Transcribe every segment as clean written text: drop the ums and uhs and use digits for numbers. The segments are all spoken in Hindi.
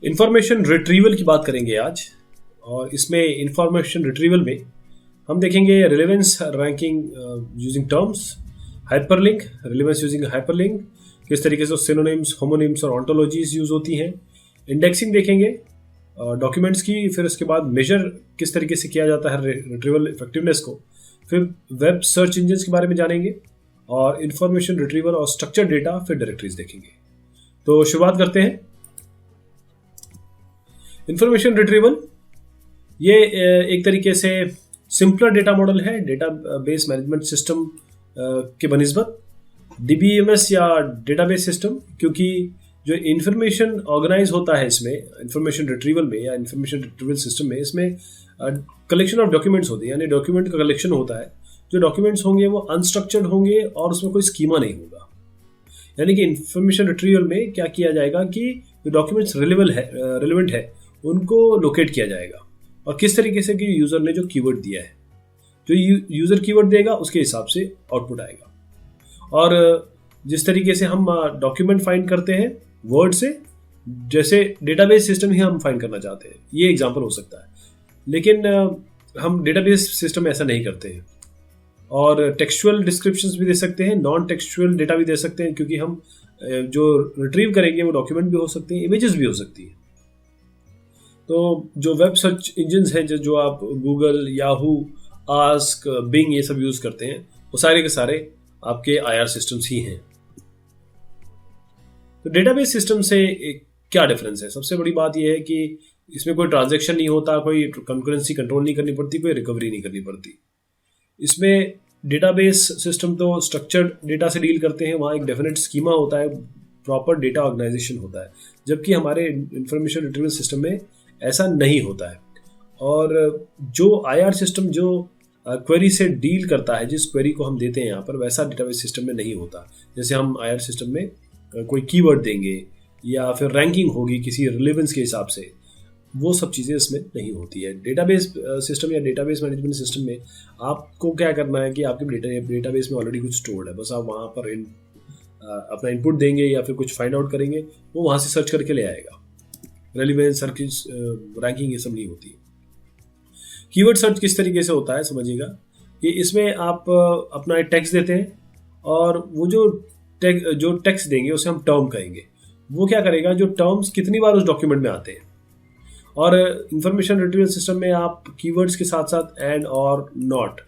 इंफॉर्मेशन रिट्रीवल की बात करेंगे आज। और इसमें इंफॉर्मेशन रिट्रीवल में हम देखेंगे relevance ranking using terms, hyperlink, relevance using hyperlink, किस तरीके से सिनोनिम्स, होमोनिम्स और ऑन्टोलॉजीज यूज होती हैं। इंडेक्सिंग देखेंगे डॉक्यूमेंट्स की, फिर उसके बाद मेजर किस तरीके से किया जाता है रिट्रीवल इफेक्टिवनेस को। फिर वेब सर्च इंजन के बारे में जानेंगे और इंफॉर्मेशन रिट्रीवल और स्ट्रक्चर्ड डेटा, फिर डायरेक्टरीज देखेंगे। तो शुरुआत करते हैं। इंफॉर्मेशन रिट्रीवल ये एक तरीके से सिंपलर डेटा मॉडल है डेटा बेस मैनेजमेंट सिस्टम के बनिस्बत डीबीएमएस या डेटाबेस सिस्टम, क्योंकि जो इंफॉर्मेशन ऑर्गेनाइज होता है इसमें इंफॉर्मेशन रिट्रीवल में या इंफॉर्मेशन रिट्रीवल सिस्टम में, इसमें कलेक्शन ऑफ डॉक्यूमेंट्स होती है, यानी डॉक्यूमेंट का कलेक्शन होता है। जो डॉक्यूमेंट्स होंगे वो अनस्ट्रक्चर्ड होंगे और उसमें कोई स्कीमा नहीं होगा। यानी कि इंफॉर्मेशन रिट्रीवल में क्या किया जाएगा कि जो डॉक्यूमेंट्स रिलेवेंट है उनको लोकेट किया जाएगा, और किस तरीके से कि यूज़र ने जो कीवर्ड दिया है, जो यूज़र कीवर्ड देगा उसके हिसाब से आउटपुट आएगा। और जिस तरीके से हम डॉक्यूमेंट फाइंड करते हैं वर्ड से, जैसे डेटाबेस सिस्टम ही हम फाइंड करना चाहते हैं, ये एग्जांपल हो सकता है। लेकिन हम डेटाबेस सिस्टम में ऐसा नहीं करते हैं। और टेक्सचुअल डिस्क्रिप्शंस भी दे सकते हैं, नॉन टेक्सचुअल डेटा भी दे सकते हैं, क्योंकि हम जो रिट्रीव करेंगे वो डॉक्यूमेंट भी हो सकते हैं, इमेजेस भी हो सकती हैं। तो जो वेब सर्च इंजन्स हैं जो आप गूगल, याहू, आस्क, बिंग ये सब यूज़ करते हैं, वो सारे के सारे आपके आईआर सिस्टम्स ही हैं। तो डेटाबेस सिस्टम से क्या डिफरेंस है? सबसे बड़ी बात यह है कि इसमें कोई ट्रांजैक्शन नहीं होता, कोई कंकरेंसी कंट्रोल नहीं करनी पड़ती, कोई रिकवरी नहीं करनी पड़ती। इसमें डेटाबेस सिस्टम तो स्ट्रक्चर्ड डेटा से डील करते हैं, वहाँ एक डेफिनेट स्कीमा होता है, प्रॉपर डेटा ऑर्गेनाइजेशन होता है, जबकि हमारे इंफॉर्मेशन रिट्रीवल सिस्टम में ऐसा नहीं होता है। और जो आईआर सिस्टम जो क्वेरी से डील करता है, जिस क्वेरी को हम देते हैं यहाँ पर, वैसा डेटाबेस सिस्टम में नहीं होता। जैसे हम आईआर सिस्टम में कोई कीवर्ड देंगे या फिर रैंकिंग होगी किसी रिलेवेंस के हिसाब से, वो सब चीज़ें इसमें नहीं होती है। डेटाबेस सिस्टम या डेटाबेस मैनेजमेंट सिस्टम में आपको क्या करना है कि आपके डेटाबेस में ऑलरेडी कुछ स्टोर्ड है, बस आप वहाँ पर अपना इनपुट देंगे या फिर कुछ फाइंड आउट करेंगे, वो वहाँ से सर्च करके ले आएगा। रेलिवेंस, सर्च, रैंकिंग ये सब नहीं होती। कीवर्ड सर्च किस तरीके से होता है समझिएगा कि इसमें आप अपना टेक्स्ट देते हैं, और वो जो टेक्स्ट देंगे उसे हम टर्म कहेंगे। वो क्या करेगा, जो टर्म्स कितनी बार उस डॉक्यूमेंट में आते हैं। और इंफॉर्मेशन रिट्रीवल सिस्टम में आप कीवर्ड्स के साथ साथ एंड और नॉट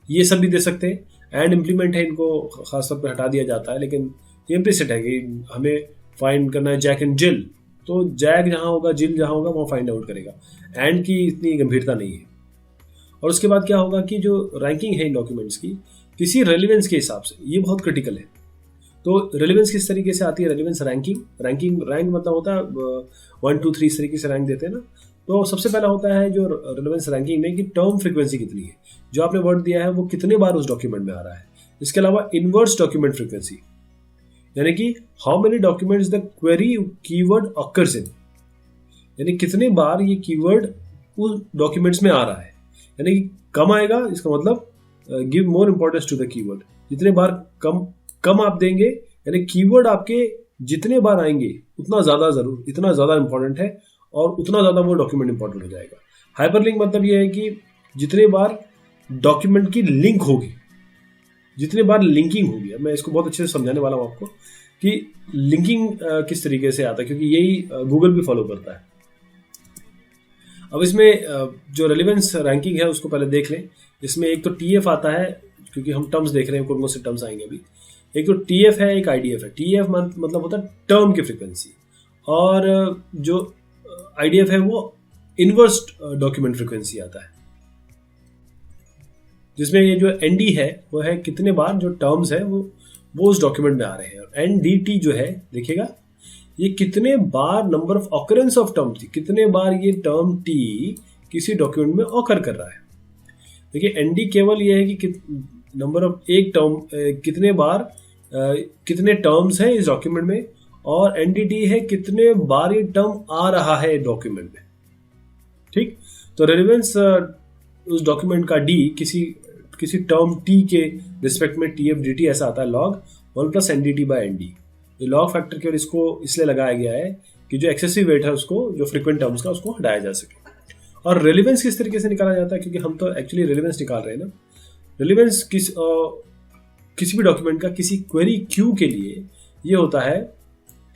ये सब भी दे सकते हैं। एंड इम्प्लीमेंट है, इनको खासतौर पर हटा दिया जाता है, लेकिन ये इम्प्लिसिट है कि हमें फाइंड करना है जैक एंड जिल, तो जैक जहाँ होगा, जिल जहाँ होगा, वहाँ फाइंड आउट करेगा। एंड की इतनी गंभीरता नहीं है। और उसके बाद क्या होगा कि जो रैंकिंग है इन डॉक्यूमेंट्स की किसी रेलिवेंस के हिसाब से, ये बहुत क्रिटिकल है। तो रेलिवेंस किस तरीके से आती है? रेलिवेंस रैंक मतलब होता है 1 2 3 इस तरीके से रैंक देते हैं ना। तो सबसे पहला होता है जो रेलिवेंस रैंकिंग में कि टर्म फ्रीक्वेंसी कितनी है, जो आपने वर्ड दिया है वो कितने बार उस डॉक्यूमेंट में आ रहा है। इसके अलावा इनवर्स डॉक्यूमेंट फ्रीक्वेंसी, यानी कि how many documents the query keyword occurs in, यानी कितने बार ये कीवर्ड उस डॉक्यूमेंट्स में आ रहा है। यानी कि कम आएगा, इसका मतलब give more importance to the keyword. जितने बार कम आप देंगे, यानी कीवर्ड आपके जितने बार आएंगे उतना ज़्यादा इंपॉर्टेंट है, और उतना ज़्यादा वो डॉक्यूमेंट इंपॉर्टेंट हो जाएगा। हाइपरलिंक मतलब ये है कि जितने बार डॉक्यूमेंट की लिंक होगी, जितने बार लिंकिंग होगी। अब मैं इसको बहुत अच्छे से समझाने वाला हूँ आपको कि लिंकिंग किस तरीके से आता है, क्योंकि यही गूगल भी फॉलो करता है। अब इसमें जो रेलिवेंस रैंकिंग है उसको पहले देख लें। इसमें एक तो टीएफ आता है, क्योंकि हम टर्म्स देख रहे हैं, कुछ से टर्म्स आएंगे अभी। एक तो टीएफ है, एक आईडीएफ है। टीएफ मतलब होता है टर्म की फ्रीक्वेंसी, और जो आईडीएफ है वो इनवर्स डॉक्यूमेंट फ्रीक्वेंसी आता है, जिसमें ये जो एनडी है वो है कितने बार जो टर्म्स है वो उस डॉक्यूमेंट में आ रहे हैं। और एनडीटी जो है, देखिएगा ये कितने बार number of occurrence of term थी, कितने बार ये टर्म टी किसी डॉक्यूमेंट में ऑकर कर रहा है। देखिए एनडी केवल ये है कि नंबर ऑफ एक टर्म कितने बार कितने टर्म्स हैं इस डॉक्यूमेंट में, और एनडीटी है कितने बार ये टर्म आ रहा है डॉक्यूमेंट में। ठीक, तो रेलेवेंस उस डॉक्यूमेंट का डी किसी टर्म टी के रिस्पेक्ट में टी एफ डी टी ऐसा आता है log 1 + NDT/ND। ये लॉग फैक्टर केवल इसको इसलिए लगाया गया है कि जो एक्सेसिव वेट है उसको, जो फ्रीक्वेंट टर्म्स का, उसको हटाया जा सके। और रेलिवेंस किस तरीके से निकाला जाता है, क्योंकि हम तो एक्चुअली रेलिवेंस निकाल रहे हैं ना। रेलिवेंस किसी भी डॉक्यूमेंट का किसी क्वेरी क्यू के लिए ये होता है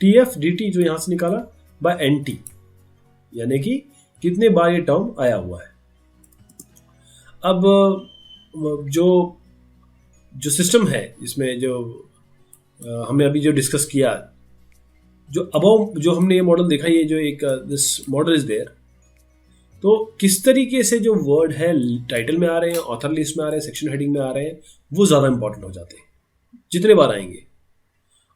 TF DT, जो यहाँ से निकाला, बाय NT, यानी कि कितने बार ये टर्म आया हुआ है। अब जो सिस्टम है इसमें, जो हमने अभी जो डिस्कस किया, जो अबव जो हमने ये मॉडल देखा, ये जो एक दिस मॉडल इज देयर, तो किस तरीके से जो वर्ड है टाइटल में आ रहे हैं, ऑथर लिस्ट में आ रहे हैं, सेक्शन हेडिंग में आ रहे हैं, वो ज़्यादा इंपॉर्टेंट हो जाते हैं जितने बार आएंगे।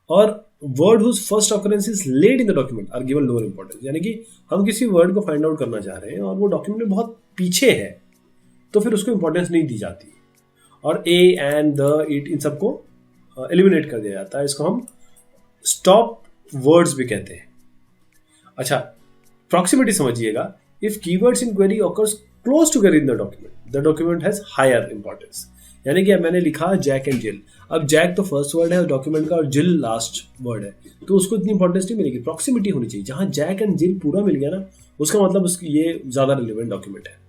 और word whose first occurrence is late in the document are given lower importance, यानी कि हम किसी वर्ड को फाइंड आउट करना चाह रहे हैं और वो डॉक्यूमेंट में बहुत पीछे है, तो फिर उसको इंपॉर्टेंस नहीं दी जाती, और A and the it in सबको एलिमिनेट कर दिया जाता है। इसको हम स्टॉप वर्ड्स भी कहते हैं। अच्छा, प्रॉक्सिमिटी समझिएगा। If keywords in query occurs close together in the document has higher importance. यानी कि अब मैंने लिखा जैक एंड जिल, अब जैक तो फर्स्ट वर्ड है डॉक्यूमेंट का और जिल लास्ट वर्ड है, तो उसको इतनी इंपॉर्टेंस नहीं मिलेगी। प्रॉक्सिमिटी होनी चाहिए। जहां जैक एंड जिल पूरा मिल गया ना, उसका मतलब उसकी ये ज़्यादा रिलेवेंट डॉक्यूमेंट है।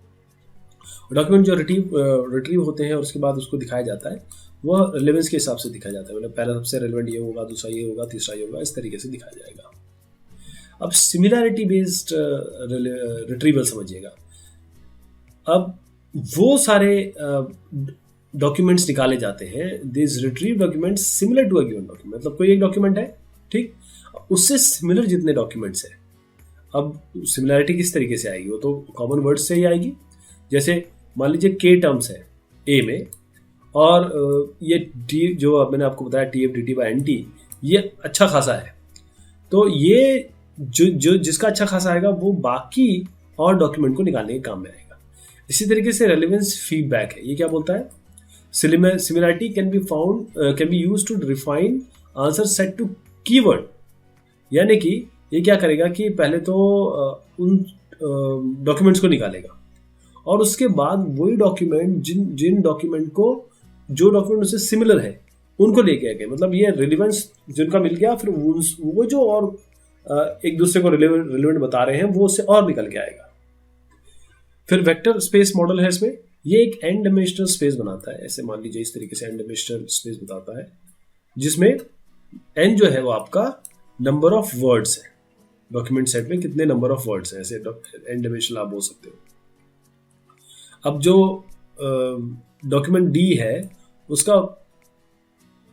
डॉक्यूमेंट जो रिट्रीव होते हैं और उसके बाद उसको दिखाया जाता है, वह रिलेवेंस के हिसाब से दिखाया जाता है। मतलब पहला सबसे रिलेवेंट ये होगा, दूसरा ये होगा, तीसरा ये होगा, इस तरीके से दिखाया जाएगा। अब सिमिलैरिटी बेस्ड रिट्रीवल समझिएगा। अब वो सारे डॉक्यूमेंट्स निकाले जाते हैं, this retrieve documents similar to a given document. मतलब कोई एक डॉक्यूमेंट है, ठीक, उससे सिमिलर जितने डॉक्यूमेंट्स हैं। अब सिमिलैरिटी किस तरीके से आएगी, वो तो कॉमन वर्ड से ही आएगी। जैसे मान लीजिए के टर्म्स है ए में, और ये टी जो मैंने आपको बताया TF DT बाय NT, ये अच्छा खासा है, तो ये जो जिसका अच्छा खासा आएगा वो बाकी और डॉक्यूमेंट को निकालने के काम में आएगा। इसी तरीके से रेलेवेंस फीडबैक है। ये क्या बोलता है, similarity can be used to refine answer set to keyword. यानी कि ये क्या करेगा कि पहले तो उन डॉक्यूमेंट्स को निकालेगा, और उसके बाद वही डॉक्यूमेंट जिन डॉक्यूमेंट को, जो डॉक्यूमेंट उससे सिमिलर है, उनको लेके आएगा। मतलब ये रिलेवेंस जिनका मिल गया, फिर वो जो और एक दूसरे को रिलेवेंट बता रहे हैं, वो उससे और निकल के आएगा। फिर वेक्टर स्पेस मॉडल है इसमें, ये एक एन डायमेंशनल स्पेस बनाता है। ऐसे मान लीजिए इस तरीके से एन डायमेंशनल स्पेस बताता है, जिसमें एन जो है वो आपका नंबर ऑफ वर्ड्स है। डॉक्यूमेंट सेट में कितने नंबर ऑफ वर्ड्स हैं, ऐसे एन डायमेंशनल आप बोल सकते हो। अब जो डॉक्यूमेंट डी है, उसका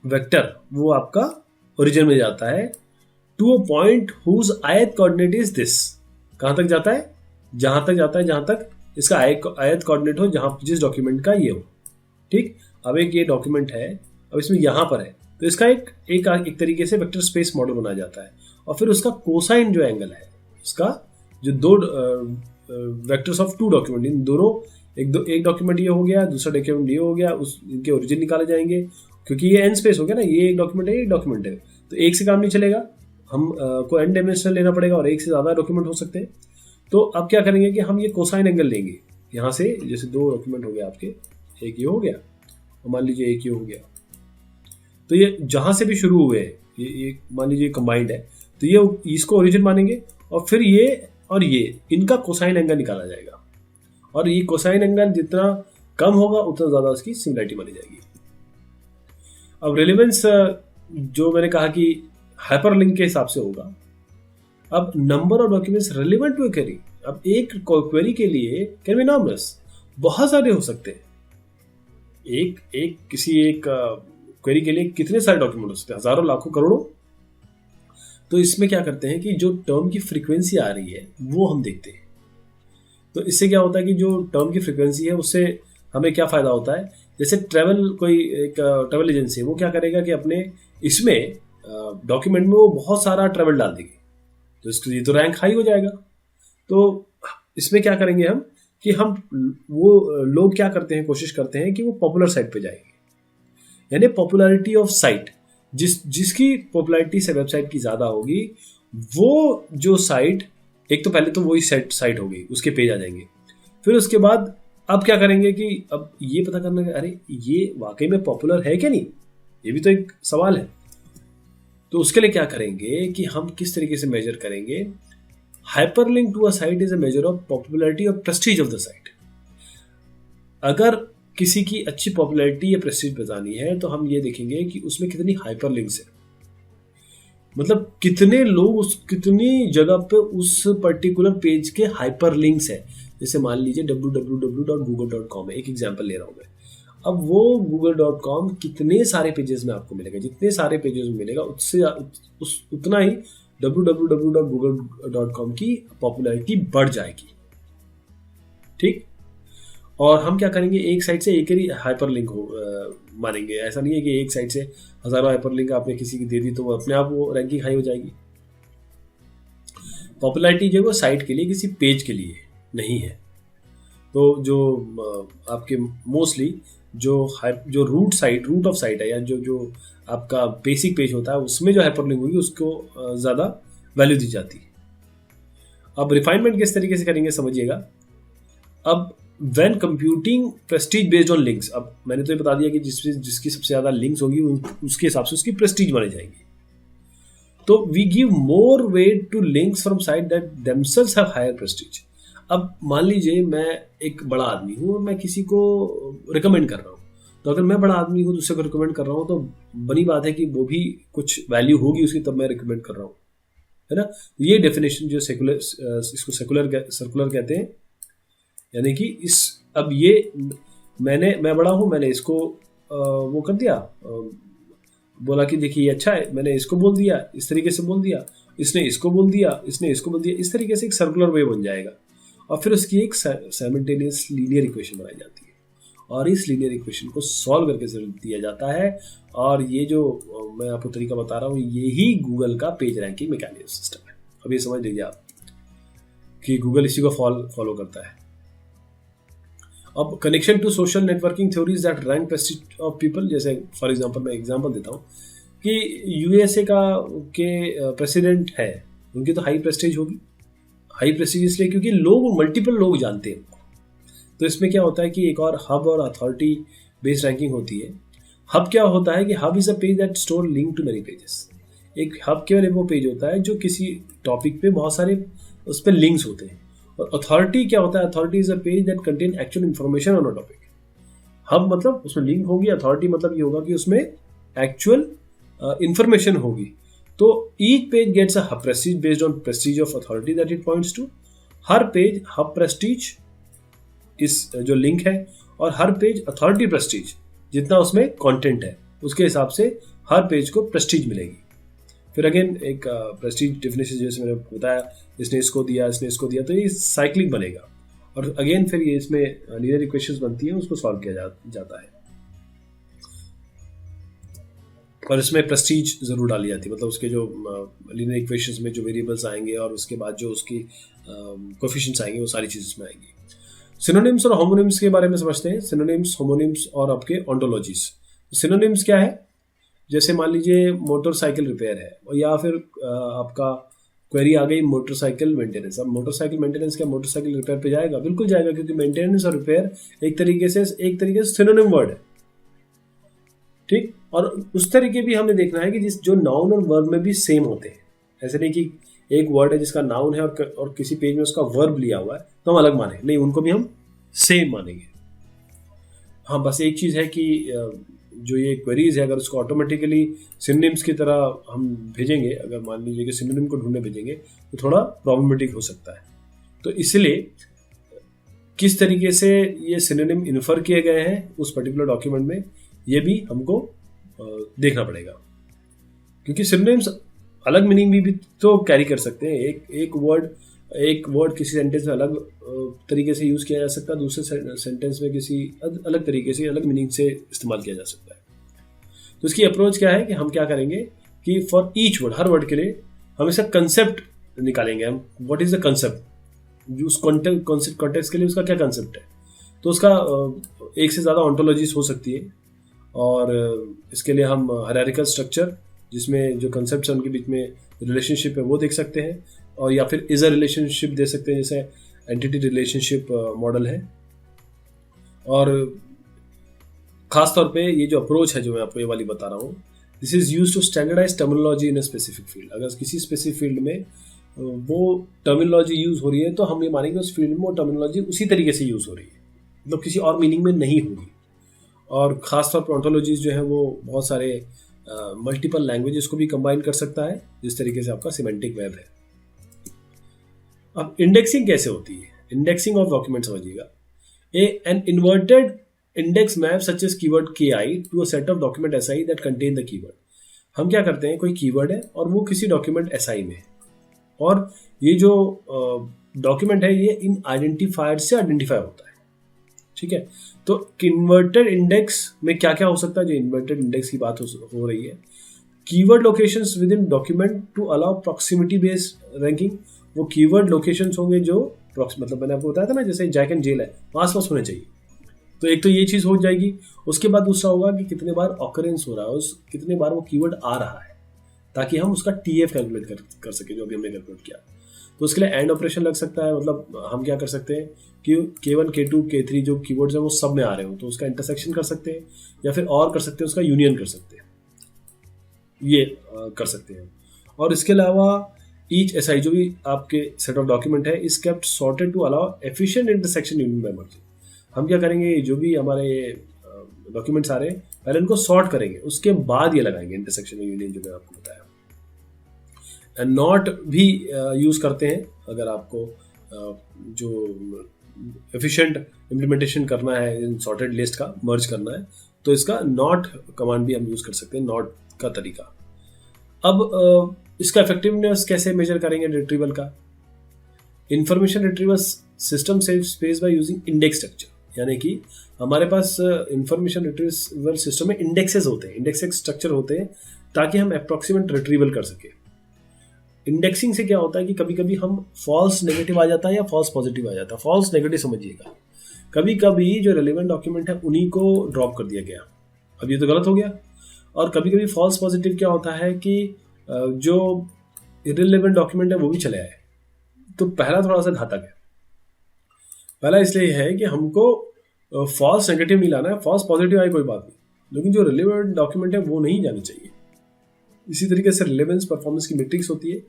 वेक्टर वो आपका ओरिजिन में जाता है टू अ पॉइंट हुज आयत कोऑर्डिनेट इज दिस। कहां तक जाता है, जहां तक जाता है जहां तक इसका आयत कोऑर्डिनेट हो, जहां जिस डॉक्यूमेंट का ये हो, ठीक। अब एक ये डॉक्यूमेंट है, अब इसमें यहां पर है, तो इसका एक तरीके से वेक्टर स्पेस मॉडल बनाया जाता है। और फिर उसका कोसाइन जो एंगल है, उसका जो दो वेक्टर्स ऑफ टू डॉक्यूमेंट, इन दोनों एक डॉक्यूमेंट ये हो गया, दूसरा डॉक्यूमेंट ये हो गया, इनके ओरिजिन निकाले जाएंगे, क्योंकि ये एन स्पेस हो गया ना, ये एक डॉक्यूमेंट है, एक डॉक्यूमेंट है, तो एक से काम नहीं चलेगा, हम को एन डायमेंशनल लेना पड़ेगा और एक से ज़्यादा डॉक्यूमेंट हो सकते हैं। तो अब क्या करेंगे कि हम ये कोसाइन एंगल लेंगे यहाँ से, जैसे दो डॉक्यूमेंट हो गया आपके, एक ये हो गया और मान लीजिए एक ये हो गया, तो ये जहाँ से भी शुरू हुए ये मान लीजिए कंबाइंड है, तो ये इसको ओरिजिन मानेंगे, और फिर ये और ये इनका कोसाइन एंगल निकाला जाएगा, और ये कोसाइन एंगल जितना कम होगा उतना ज़्यादा उसकी सिमिलरिटी मानी जाएगी। अब रेलेवेंस जो मैंने कहा कि हाइपरलिंक के हिसाब से होगा। अब number of documents relevant to query, अब एक क्वेरी के लिए कैन बी नॉर्मस, बहुत सारे हो सकते हैं। किसी एक क्वेरी के लिए कितने सारे डॉक्यूमेंट हो सकते हैं, हजारों, लाखों, करोड़ों। तो इसमें क्या करते हैं कि जो टर्म की फ्रीक्वेंसी आ रही है वो हम देखते हैं। तो इससे क्या होता है कि जो टर्म की फ्रीक्वेंसी है उससे हमें क्या फ़ायदा होता है। जैसे कोई एक ट्रैवल एजेंसी है, वो क्या करेगा कि अपने इसमें डॉक्यूमेंट में वो बहुत सारा ट्रैवल डाल देगी, तो इसके तो रैंक हाई हो जाएगा। तो इसमें क्या करेंगे हम कि वो लोग क्या करते हैं, कोशिश करते हैं कि वो पॉपुलर साइट पे जाएंगे, यानी पॉपुलैरिटी ऑफ साइट, जिसकी पॉपुलैरिटी से वेबसाइट की ज़्यादा होगी, वो जो साइट, एक तो पहले तो वही साइट होगी, उसके पेज आ जाएंगे। फिर उसके बाद अब क्या करेंगे कि अब ये पता करना कि अरे ये वाकई में पॉपुलर है क्या नहीं, ये भी तो एक सवाल है। तो उसके लिए क्या करेंगे कि हम किस तरीके से मेजर करेंगे, hyperlink to a site is a measure of popularity और प्रेस्टीज ऑफ द साइट। अगर किसी की अच्छी पॉपुलैरिटी या प्रेस्टीज बतानी है तो हम ये देखेंगे कि उसमें कितनी हाइपरलिंक्स है, मतलब कितने लोग कितनी जगह पे उस पर्टिकुलर पेज के हाइपरलिंक्स है। जैसे मान लीजिए www.google.com है, एक एग्जांपल ले रहा हूँ मैं। अब वो google.com कितने सारे पेजेस में आपको मिलेगा, जितने सारे पेजेस में मिलेगा उससे उतना ही www.google.com की पॉपुलैरिटी बढ़ जाएगी। ठीक, और हम क्या करेंगे, एक साइड से एक ही हाइपरलिंक मानेंगे। ऐसा नहीं है कि एक साइड से हजारों हाइपरलिंक आपने किसी की दे दी तो वो अपने आप वो रैंकिंग हाई हो जाएगी। पॉपुलैरिटी जो है वो साइट के लिए, किसी पेज के लिए नहीं है। तो जो आपके मोस्टली जो रूट ऑफ साइट है, या जो आपका बेसिक पेज होता है, उसमें जो हाइपरलिंक होगी उसको ज़्यादा वैल्यू दी जाती है। अब रिफाइनमेंट किस तरीके से करेंगे समझिएगा। अब when computing Prestige based on links, अब मैंने तो ये बता दिया कि जिसकी सबसे ज़्यादा लिंक्स होगी उसके हिसाब से उसकी प्रेस्टीज मानी जाएगी। तो we give more weight to links from site that themselves have higher prestige. अब मान लीजिए मैं एक बड़ा आदमी हूँ और मैं किसी को रिकमेंड कर रहा हूँ, तो अगर मैं बड़ा आदमी हूँ दूसरे को रिकमेंड कर रहा हूँ तो बनी बात है कि वो भी कुछ वैल्यू होगी उसकी, तब मैं रिकमेंड कर रहा हूँ, है ना। ये डेफिनेशन जो इसको सर्कुलर कहते हैं, यानी कि अब ये मैं बड़ा हूँ, मैंने इसको वो कर दिया, बोला कि देखिए ये अच्छा है, मैंने इसको बोल दिया, इस तरीके से बोल दिया, इसने इसको बोल दिया, इसने इसको बोल दिया, इस तरीके से एक सर्कुलर वे बन जाएगा। और फिर उसकी एक साइमल्टेनियस लीनियर इक्वेशन बनाई जाती है, और इस लीनियर इक्वेशन को सॉल्व करके रिजल्ट दिया जाता है। और ये जो मैं आपको तरीका बता रहा हूँ, ये ही गूगल का पेज रैंकिंग मैकेनिज्म सिस्टम है। अब ये समझ लीजिए आप कि गूगल इसी को फॉलो करता है। अब connection to social networking theories that rank prestige of people, जैसे फॉर एग्जांपल मैं एग्जांपल देता हूँ कि यूएसए के प्रेसिडेंट है, उनकी तो हाई प्रेस्टीज होगी। हाई प्रेस्टीज इसलिए क्योंकि मल्टीपल लोग जानते हैं। तो इसमें क्या होता है कि एक और हब और अथॉरिटी बेस्ड रैंकिंग होती है। हब क्या होता है कि hub is a page that store link to many pages. एक हब केवल वो पेज होता है जो किसी टॉपिक पे बहुत सारे उस पर लिंक्स होते हैं। और अथॉरिटी क्या होता है, authority is a page that contain actual information on a topic. Hub मतलब उसमें लिंक होगी, अथॉरिटी मतलब ये होगा कि उसमें एक्चुअल इंफॉर्मेशन होगी। तो each page gets a hub prestige based on prestige of authority that it points to. हर पेज हब प्रेस्टीज इस जो लिंक है, और हर पेज अथॉरिटी प्रेस्टीज जितना उसमें कंटेंट है उसके हिसाब से हर पेज को प्रेस्टीज मिलेगी। फिर अगेन एक प्रेस्टीज डेफिनेशन जैसे मैंने बताया, इसने इसको दिया, इसने इसको दिया, तो ये साइक्लिक बनेगा। और अगेन फिर ये इसमें लीनियर इक्वेशंस बनती हैं, उसको सॉल्व किया जाता है। और इसमें प्रेस्टीज जरूर डाली जाती है, मतलब उसके जो लीनियर इक्वेशंस में जो वेरिएबल्स आएंगे और उसके बाद जो उसकी कोएफिशिएंट्स आएंगे वो सारी चीज़ इसमें आएंगी। सिनोनिम्स और होमोनिम्स के बारे में समझते हैं। सिनोनिम्स, होमोनिम्स और आपके ऑन्टोलॉजीज। सिनोनिम्स क्या है, जैसे मान लीजिए मोटरसाइकिल रिपेयर है, और या फिर आपका क्वेरी आ गई मोटरसाइकिल मेंटेनेंस। अब मोटरसाइकिल मेंटेनेंस क्या मोटरसाइकिल रिपेयर पे जाएगा? बिल्कुल जाएगा, क्योंकि मेंटेनेंस और रिपेयर एक तरीके से सिनोनिम वर्ड है। ठीक, और उस तरीके भी हमें देखना है कि जो नाउन और वर्ब में भी सेम होते हैं। ऐसे नहीं कि एक वर्ड है जिसका नाउन है और किसी पेज में उसका वर्ब लिया हुआ है तो हम अलग माने, नहीं, उनको भी हम सेम मानेंगे। हाँ, बस एक चीज़ है कि जो ये क्वेरीज है अगर उसको ऑटोमेटिकली सिनोनिम्स की तरह हम भेजेंगे, अगर मान लीजिए कि सिनोनिम को ढूंढने भेजेंगे तो थोड़ा प्रॉब्लमेटिक हो सकता है। तो इसलिए किस तरीके से ये सिनोनिम इन्फर किए गए हैं उस पर्टिकुलर डॉक्यूमेंट में, ये भी हमको देखना पड़ेगा, क्योंकि सिनोनिम्स अलग मीनिंग भी तो कैरी कर सकते हैं। एक वर्ड किसी सेंटेंस में अलग तरीके से यूज़ किया जा सकता है, दूसरे सेंटेंस में किसी अलग तरीके से अलग मीनिंग से इस्तेमाल किया जा सकता है। तो इसकी अप्रोच क्या है कि हम क्या करेंगे कि for each word, her word के लिए हम इसका कंसेप्ट निकालेंगे। हम व्हाट इज द कंसेप्ट, जो उस कॉन्टेक्स्ट के लिए उसका क्या कंसेप्ट है। तो उसका एक से ज़्यादा ऑन्टोलॉजीज हो सकती है, और इसके लिए हम हायरार्किकल स्ट्रक्चर जिसमें जो कंसेप्ट है उनके बीच में रिलेशनशिप है वो देख सकते हैं, और या फिर इज अ रिलेशनशिप दे सकते हैं, जैसे एंटिटी रिलेशनशिप मॉडल है। और ख़ास तौर पे ये जो अप्रोच है जो मैं आपको ये वाली बता रहा हूँ, this is use to standardize terminology in a specific field. अगर किसी स्पेसिफिक फील्ड में वो टर्मिनोलॉजी यूज हो रही है तो हम ये मानेंगे उस फील्ड में वो टर्मिनोलॉजी उसी तरीके से यूज हो रही है, मतलब किसी और मीनिंग में नहीं होगी। और खासतौर पर ऑन्टोलॉजीज जो है वो बहुत सारे मल्टीपल लैंग्वेजेस को भी कंबाइन कर सकता है, जिस तरीके से आपका सिमेंटिक वेब है। अब इंडेक्सिंग कैसे होती है? इंडेक्सिंग ऑफ डॉक्यूमेंट समझिएगा। An inverted index map such as keyword ki to a set of document si that contain the keyword. हम क्या करते हैं, कोई कीवर्ड है और वो किसी डॉक्यूमेंट si में है, और ये जो डॉक्यूमेंट है ये इन आइडेंटिफायर से आइडेंटिफाई होता है। ठीक है, तो इन्वर्टेड इंडेक्स में क्या क्या हो सकता है? जो इन्वर्टेड इंडेक्स की बात हो रही है, keyword locations within document to allow proximity based ranking. वो कीवर्ड लोकेशंस होंगे जो मतलब मैंने आपको बताया था ना, जैसे जैक एंड जेल है, आसपास होने चाहिए। तो एक तो ये चीज़ हो जाएगी। उसके बाद दूसरा होगा कि कितने बार ऑकरेंस हो रहा है, उस कितने बार वो कीवर्ड आ रहा है, ताकि हम उसका TF कैलकुलेट कर सके, जो अभी हमने कैलकुलेट किया। तो उसके लिए एंड ऑपरेशन लग सकता है। मतलब हम क्या कर सकते हैं कि K1 K2 K3 जो कीवर्ड्स हैं वो सब में आ रहे हो तो उसका इंटरसेक्शन कर सकते हैं, या फिर और कर सकते हैं उसका यूनियन कर सकते हैं, ये कर सकते हैं। और इसके अलावा ईच SI जो भी आपके सेट ऑफ डॉक्यूमेंट है is kept sorted to allow efficient intersection union by merging. हम क्या करेंगे, जो भी हमारे डॉक्यूमेंट्स आ रहे हैं पहले उनको सॉर्ट करेंगे, उसके बाद ये लगाएंगे इंटरसेक्शन यूनियन, जो मैंने आपको बताया। नॉट भी यूज़ करते हैं अगर आपको जो एफिशिएंट इम्प्लीमेंटेशन करना है इन सॉर्टेड लिस्ट का, मर्ज करना है, तो इसका नॉट कमांड भी हम यूज़ कर सकते हैं, नॉट का तरीका। अब इसका इफेक्टिवनेस कैसे मेजर करेंगे रिट्रीवल का? Information retrieval system save space by using index structure, यानी कि हमारे पास इंफॉर्मेशन रिट्रीवल सिस्टम में इंडेक्सेस होते हैं, इंडेक्स स्ट्रक्चर होते हैं, ताकि हम अप्रॉक्सीमेट रिट्रीवल कर सकें। इंडेक्सिंग से क्या होता है कि कभी कभी हम फॉल्स नेगेटिव आ जाता है या फॉल्स पॉजिटिव आ जाता है। फॉल्स नेगेटिव समझिएगा, कभी कभी जो रेलिवेंट डॉक्यूमेंट है उन्हीं को ड्रॉप कर दिया गया, अब ये तो गलत हो गया। और कभी कभी फॉल्स पॉजिटिव क्या होता है कि जो इररिलेवेंट डॉक्यूमेंट है वो भी चले आए। तो पहला थोड़ा सा घातक है। पहला इसलिए है कि हमको फॉल्स नेगेटिव नहीं लाना है, फॉल्स पॉजिटिव आए कोई बात नहीं, लेकिन जो रिलेवेंट डॉक्यूमेंट है वो नहीं जाने चाहिए। इसी तरीके से रिलेवेंस परफॉर्मेंस की मैट्रिक्स होती है,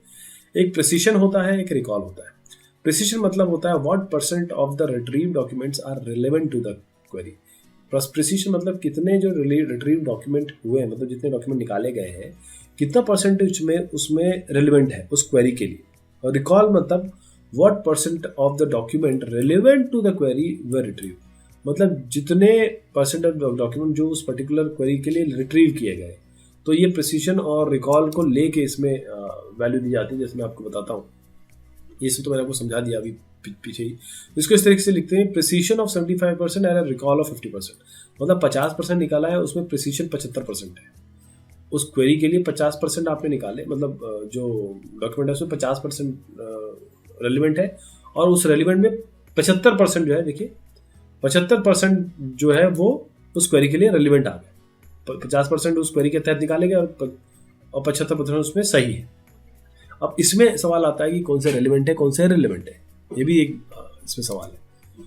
एक प्रिसीशन होता है, एक रिकॉल होता है। प्रिसीशन मतलब होता है what % of the retrieve documents are relevant to the query. Precision मतलब कितने जो रिट्रीव डॉक्यूमेंट हुए हैं, मतलब जितने डॉक्यूमेंट निकाले गए हैं कितना % में उसमें रिलेवेंट है उस क्वेरी के लिए। और रिकॉल मतलब what % of the document relevant to the query were retrieve, मतलब जितने % ऑफ डॉक्यूमेंट जो उस पर्टिकुलर क्वेरी के लिए रिट्रीव किए गए। तो ये प्रिसीशन और रिकॉल को लेके इसमें वैल्यू दी जाती है, जैसे मैं आपको बताता हूँ। ये सब तो मैंने आपको समझा दिया अभी पीछे ही। इसको इस तरीके से लिखते हैं, precision of 75% and recall of 50%। मतलब 50% निकाला है, उसमें प्रिसीशन 75% है। उस क्वेरी के लिए 50% आपने निकाले, मतलब जो डॉक्यूमेंट है उसमें 50% रेलिवेंट है, और उस रेलिवेंट में 75% जो है, देखिए 75% जो है वो उस क्वेरी के लिए रेलिवेंट आ गए। 50% उस क्वेरी के तहत निकाले गए और 75% उसमें सही है। अब इसमें सवाल आता है कि कौन से रेलिवेंट है, कौन से रिलेवेंट है, ये भी एक इसमें सवाल है।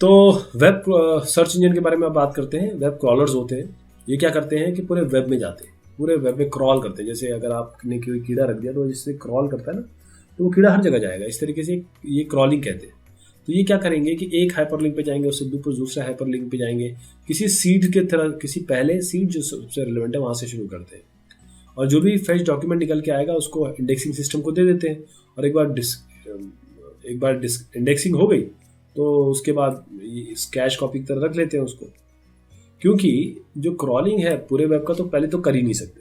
तो वेब सर्च इंजन के बारे में आप बात करते हैं। वेब क्रॉलर्स होते हैं, ये क्या करते हैं कि पूरे वेब में जाते हैं, पूरे वेब में क्रॉल करते हैं। जैसे अगर आपने कोई कीड़ा रख दिया तो जिससे क्रॉल करता है ना, तो वो कीड़ा हर जगह जाएगा। इस तरीके से ये क्रॉलिंग कहते हैं। तो ये क्या करेंगे कि एक हाइपरलिंक पे जाएंगे, उससे दूसरे हाइपरलिंक पे जाएंगे, किसी सीड के तरह, किसी पहले सीड जो सबसे रिलेवेंट है वहाँ से शुरू करते हैं, और जो भी फेच डॉक्यूमेंट निकल के आएगा उसको इंडेक्सिंग सिस्टम को दे देते हैं। और एक बार इंडेक्सिंग हो गई तो उसके बाद कैश कॉपी की तरह रख लेते हैं उसको, क्योंकि जो क्रॉलिंग है पूरे वेब का तो पहले तो कर ही नहीं सकते,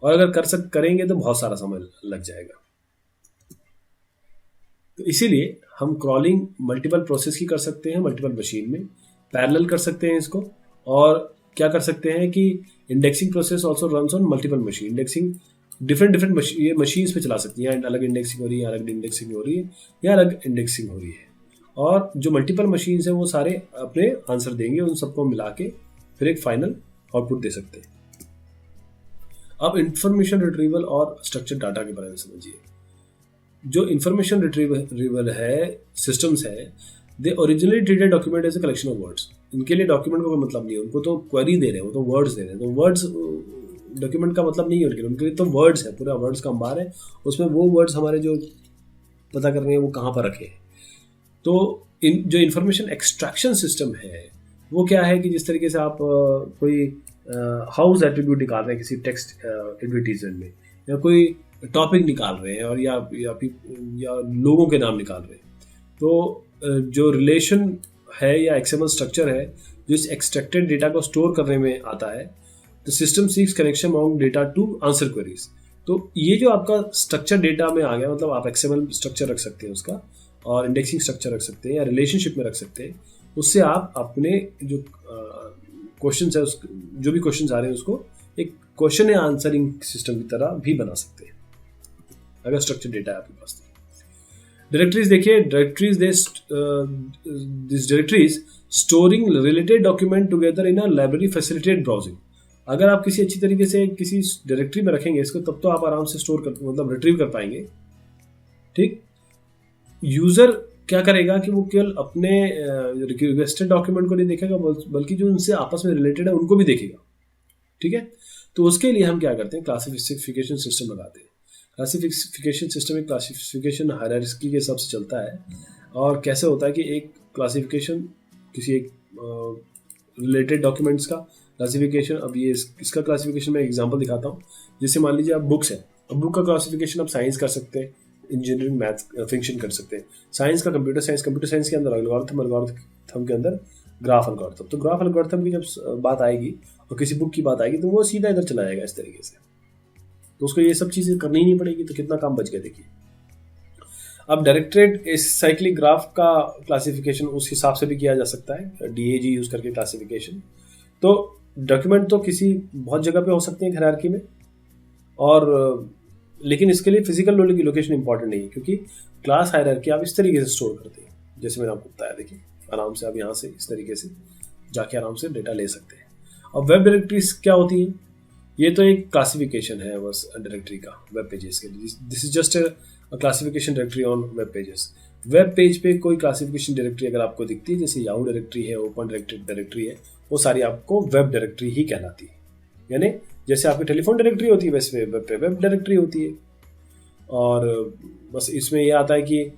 और अगर करेंगे तो बहुत सारा समय लग जाएगा। तो इसीलिए हम क्रॉलिंग मल्टीपल प्रोसेस की कर सकते हैं, मल्टीपल मशीन में पैरेलल कर सकते हैं इसको। और क्या कर सकते हैं कि indexing process also runs on multiple machine. Indexing different ये मशीन्स पे चला सकती है, अलग इंडेक्सिंग हो रही है, अलग इंडेक्सिंग हो रही है, या अलग इंडेक्सिंग हो रही है। और जो मल्टीपल मशीन्स हैं वो सारे अपने आंसर देंगे, उन सबको मिला के फिर एक फाइनल आउटपुट दे सकते हैं। अब इंफॉर्मेशन रिट्रीवल और स्ट्रक्चर्ड डाटा के बारे में समझिए। जो इंफॉर्मेशन रिट्रीवल है, सिस्टम्स है, they originally treated document as a collection of words. इनके लिए डॉक्यूमेंट का कोई मतलब नहीं है, उनको तो क्वेरी दे रहे हैं, वो तो वर्ड्स दे रहे हैं, तो वर्ड्स डॉक्यूमेंट का मतलब नहीं है उनके लिए तो वर्ड्स है, पूरा वर्ड्स का अंबार है, उसमें वो वर्ड्स हमारे जो पता कर रहे हैं वो कहाँ पर रखे हैं। तो जो इन्फॉर्मेशन एक्सट्रैक्शन सिस्टम है वो क्या है कि जिस तरीके से आप कोई हाउस एट्रीब्यूट निकाल रहे हैं किसी टेक्स्ट एडवर्टीजमेंट में, या कोई टॉपिक निकाल रहे हैं और या लोगों के नाम निकाल रहे हैं, तो जो रिलेशन है या एक्सएमएल स्ट्रक्चर है जो इस एक्सट्रैक्टेड डेटा को स्टोर करने में आता है, तो system seeks connection among data to answer queries. तो ये जो आपका स्ट्रक्चर डेटा में आ गया, मतलब आप एक्सएमएल स्ट्रक्चर रख सकते हैं उसका, और इंडेक्सिंग स्ट्रक्चर रख सकते हैं, या रिलेशनशिप में रख सकते हैं। उससे आप अपने जो क्वेश्चन है, जो भी क्वेश्चन आ रहे हैं उसको एक क्वेश्चन या आंसरिंग सिस्टम की तरह भी बना सकते हैं अगर स्ट्रक्चर डेटा है आपके पास। डायरेक्टरीज देखिए, this directories storing related document together in a library facilitate browsing. अगर आप किसी अच्छी तरीके से किसी डायरेक्टरी में रखेंगे इसको, तब तो आप आराम से स्टोर कर मतलब रिट्रीव कर पाएंगे। ठीक, यूजर क्या करेगा कि वो केवल अपने रिक्वेस्टेड डॉक्यूमेंट को नहीं देखेगा, बल्कि जो उनसे आपस में रिलेटेड है उनको भी देखेगा। ठीक है, तो उसके लिए हम क्या करते हैं, क्लासिफिकेशन सिस्टम लगाते हैं। क्लासिफिकेशन सिस्टम एक क्लासिफिकेशन हायरार्की के हिसाब से चलता है। और कैसे होता है कि एक क्लासिफिकेशन किसी एक रिलेटेड डॉक्यूमेंट्स का क्लासिफिकेशन, अब ये इसका क्लासिफिकेशन मैं एग्जांपल दिखाता हूँ। जैसे मान लीजिए आप बुक्स है, अब बुक का क्लासिफिकेशन आप साइंस कर सकते हैं, इंजीनियरिंग, मैथ, फिक्शन कर सकते हैं। साइंस का कंप्यूटर साइंस के अंदर एल्गोरिथम के अंदर ग्राफ एल्गोरिथम। तो ग्राफ एल्गोरिथम की जब बात आएगी और किसी बुक की बात आएगी तो वो सीधा इधर चला जाएगा इस तरीके से, तो उसको ये सब चीज़ें करनी ही नहीं पड़ेगी। तो कितना काम बच गया देखिए। अब डायरेक्टेड साइक्लिक ग्राफ का क्लासिफिकेशन उस हिसाब से भी किया जा सकता है, DAG यूज करके क्लासिफिकेशन। तो डॉक्यूमेंट तो किसी बहुत जगह पे हो सकते हैं हायरार्की में, और लेकिन इसके लिए फिजिकल लोकेशन इंपॉर्टेंट नहीं है, क्योंकि क्लास हायरार्की आप इस तरीके से स्टोर करते हैं जैसे मैंने आपको बताया। देखिए आराम से आप यहाँ से इस तरीके से जाके आराम से डेटा ले सकते हैं। अब वेब डायरेक्टरीज क्या होती है, ये तो एक क्लासिफिकेशन है बस डायरेक्टरी का वेब पेजेस के लिए। This is just a classification directory on web pages. Web page पे कोई क्लासिफिकेशन डायरेक्टरी अगर आपको दिखती है, जैसे याहू डायरेक्टरी है, ओपन डायरेक्टरी है, वो सारी आपको वेब डायरेक्टरी ही कहलाती है। यानी जैसे आपकी टेलीफोन डायरेक्टरी होती है वैसे वेब पे वेब डायरेक्टरी होती है। और बस इसमें यह आता है कि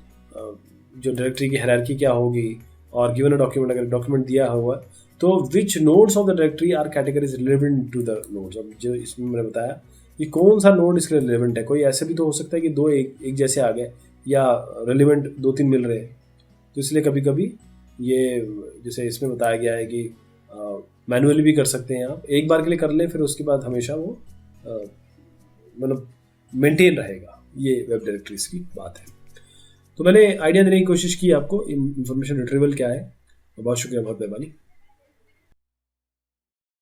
जो डायरेक्टरी की हायरार्की क्या होगी, और गिवन अ डॉक्यूमेंट, अगर डॉक्यूमेंट दिया हुआ तो which nodes of the directory are categories relevant to the nodes. अब जो इसमें मैंने बताया कि कौन सा नोड इसके लिए रिलेवेंट है। कोई ऐसे भी तो हो सकता है कि दो एक जैसे आ गए, या रिलेवेंट 2-3 मिल रहे हैं। तो इसलिए कभी कभी ये जैसे इसमें बताया गया है कि मैनुअली भी कर सकते हैं आप, एक बार के लिए कर लें, फिर उसके बाद हमेशा वो मतलब मेंटेन रहेगा। ये वेब डायरेक्टरीज की बात है। तो मैंने आइडिया देने की कोशिश की आपको, इंफॉर्मेशन रिट्रीवल क्या है। बहुत शुक्रिया, बहुत मेहरबानी।